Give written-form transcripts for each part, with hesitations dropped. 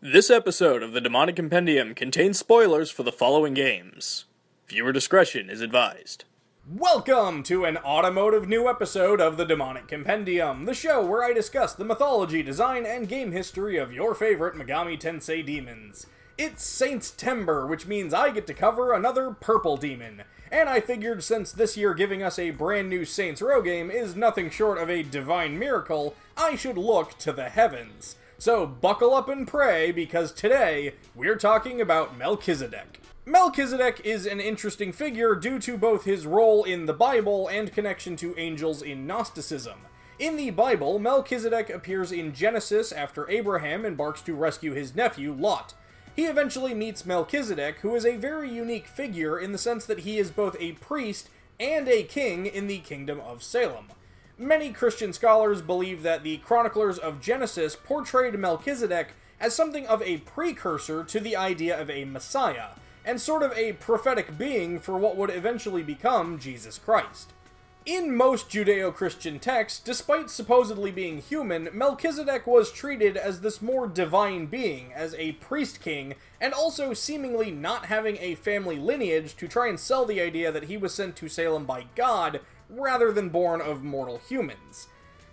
This episode of the Demonic Compendium contains spoilers for the following games. Viewer discretion is advised. Welcome to an automotive new episode of the Demonic Compendium, the show where I discuss the mythology, design, and game history of your favorite Megami Tensei demons. It's Saints-tember, which means I get to cover another purple demon. And I figured since this year giving us a brand new Saints Row game is nothing short of a divine miracle, I should look to the heavens. So buckle up and pray, because today we're talking about Melchizedek. Melchizedek is an interesting figure due to both his role in the Bible and connection to angels in Gnosticism. In the Bible, Melchizedek appears in Genesis after Abraham embarks to rescue his nephew, Lot. He eventually meets Melchizedek, who is a very unique figure in the sense that he is both a priest and a king in the Kingdom of Salem. Many Christian scholars believe that the chroniclers of Genesis portrayed Melchizedek as something of a precursor to the idea of a Messiah, and sort of a prophetic being for what would eventually become Jesus Christ. In most Judeo-Christian texts, despite supposedly being human, Melchizedek was treated as this more divine being, as a priest king, and also seemingly not having a family lineage to try and sell the idea that he was sent to Salem by God, rather than born of mortal humans.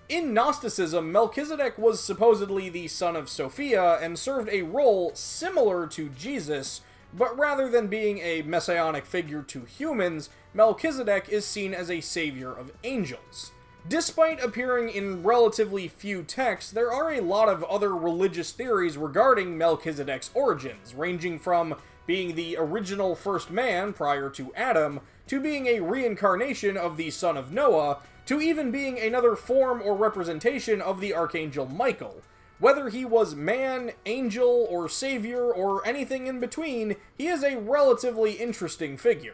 In Gnosticism, Melchizedek was supposedly the son of Sophia and served a role similar to Jesus, but rather than being a messianic figure to humans, Melchizedek is seen as a savior of angels. Despite appearing in relatively few texts, there are a lot of other religious theories regarding Melchizedek's origins, ranging from being the original first man prior to Adam, to being a reincarnation of the son of Noah, to even being another form or representation of the Archangel Michael. Whether he was man, angel, or savior, or anything in between, he is a relatively interesting figure.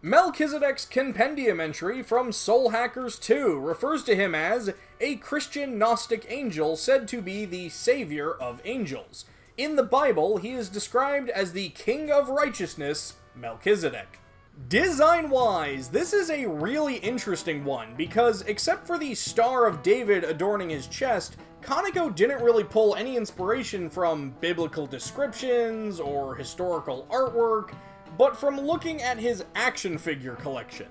Melchizedek's compendium entry from Soul Hackers 2 refers to him as a Christian Gnostic angel said to be the savior of angels. In the Bible, he is described as the King of Righteousness, Melchizedek. Design-wise, this is a really interesting one, because except for the Star of David adorning his chest, Kaneko didn't really pull any inspiration from biblical descriptions or historical artwork, but from looking at his action figure collection.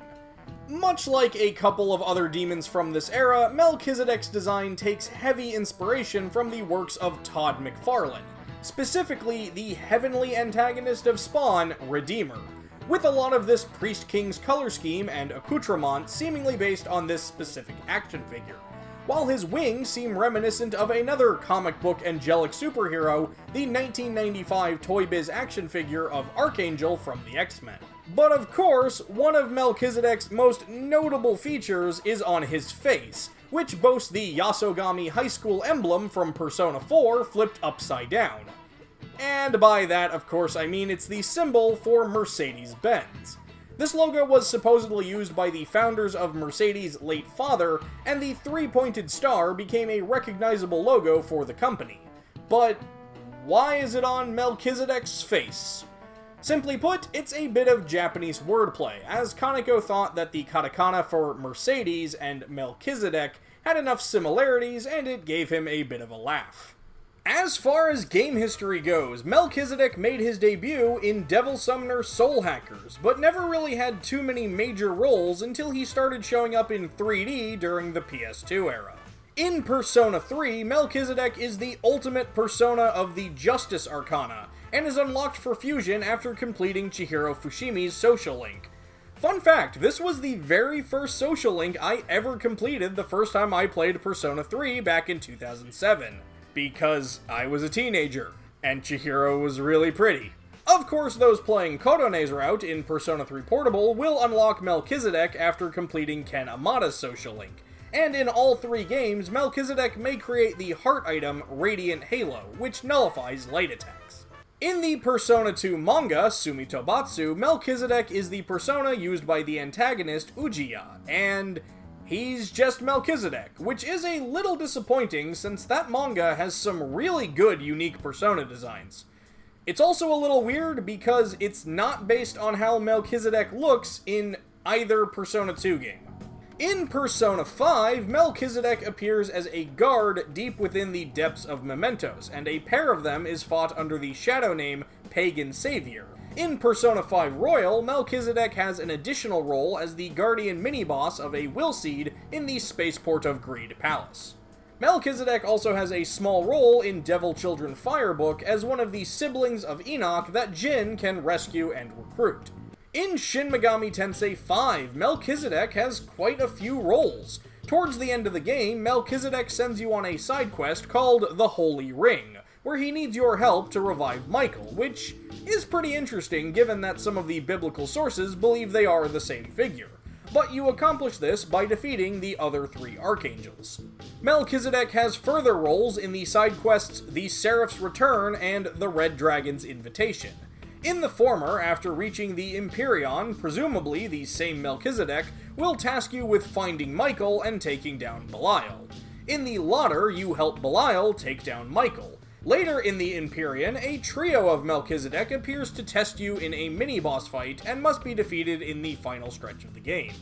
Much like a couple of other demons from this era, Melchizedek's design takes heavy inspiration from the works of Todd McFarlane, specifically the heavenly antagonist of Spawn, Redeemer, with a lot of this Priest King's color scheme and accoutrement seemingly based on this specific action figure, while his wings seem reminiscent of another comic book angelic superhero, the 1995 Toy Biz action figure of Archangel from the X-Men. But of course, one of Melchizedek's most notable features is on his face, which boasts the Yasogami High School emblem from Persona 4 flipped upside down. And by that, of course, I mean it's the symbol for Mercedes-Benz. This logo was supposedly used by the founders of Mercedes' late father, and the three-pointed star became a recognizable logo for the company. But why is it on Melchizedek's face? Simply put, it's a bit of Japanese wordplay, as Kaneko thought that the katakana for Mercedes and Melchizedek had enough similarities, and it gave him a bit of a laugh. As far as game history goes, Melchizedek made his debut in Devil Summoner Soul Hackers, but never really had too many major roles until he started showing up in 3D during the PS2 era. In Persona 3, Melchizedek is the ultimate persona of the Justice Arcana, and is unlocked for fusion after completing Chihiro Fushimi's Social Link. Fun fact, this was the very first Social Link I ever completed the first time I played Persona 3 back in 2007. Because I was a teenager, and Chihiro was really pretty. Of course, those playing Korone's route in Persona 3 Portable will unlock Melchizedek after completing Ken Amada's Social Link, and in all three games, Melchizedek may create the heart item Radiant Halo, which nullifies light attacks. In the Persona 2 manga, Sumitobatsu, Melchizedek is the persona used by the antagonist Ujiya, and he's just Melchizedek, which is a little disappointing since that manga has some really good unique persona designs. It's also a little weird because it's not based on how Melchizedek looks in either Persona 2 game. In Persona 5, Melchizedek appears as a guard deep within the depths of mementos, and a pair of them is fought under the shadow name Pagan Savior. In Persona 5 Royal, Melchizedek has an additional role as the guardian mini-boss of a will seed in the Spaceport of Greed Palace. Melchizedek also has a small role in Devil Children Firebook as one of the siblings of Enoch that Jin can rescue and recruit. In Shin Megami Tensei 5, Melchizedek has quite a few roles. Towards the end of the game, Melchizedek sends you on a side quest called the Holy Ring, where he needs your help to revive Michael, which is pretty interesting given that some of the biblical sources believe they are the same figure. But you accomplish this by defeating the other 3 archangels. Melchizedek has further roles in the side quests The Seraph's Return and The Red Dragon's Invitation. In the former, after reaching the Empyrean, presumably the same Melchizedek will task you with finding Michael and taking down Belial. In the latter, you help Belial take down Michael. Later in the Empyrean, a trio of Melchizedek appears to test you in a mini-boss fight and must be defeated in the final stretch of the game.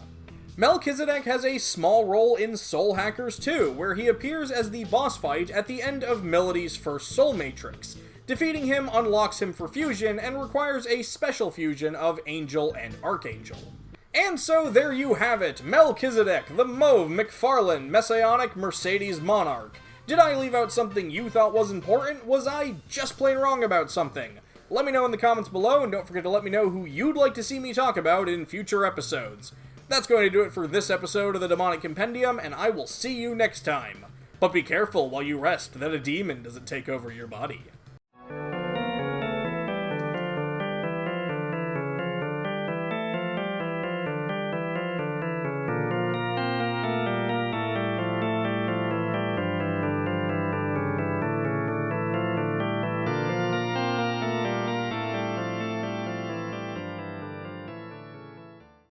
Melchizedek has a small role in Soul Hackers 2, where he appears as the boss fight at the end of Melody's first Soul Matrix. Defeating him unlocks him for fusion and requires a special fusion of Angel and Archangel. And so there you have it, Melchizedek, the Mauve McFarlane Messianic Mercedes Monarch. Did I leave out something you thought was important? Was I just plain wrong about something? Let me know in the comments below, and don't forget to let me know who you'd like to see me talk about in future episodes. That's going to do it for this episode of the Demonic Compendium, and I will see you next time. But be careful while you rest that a demon doesn't take over your body.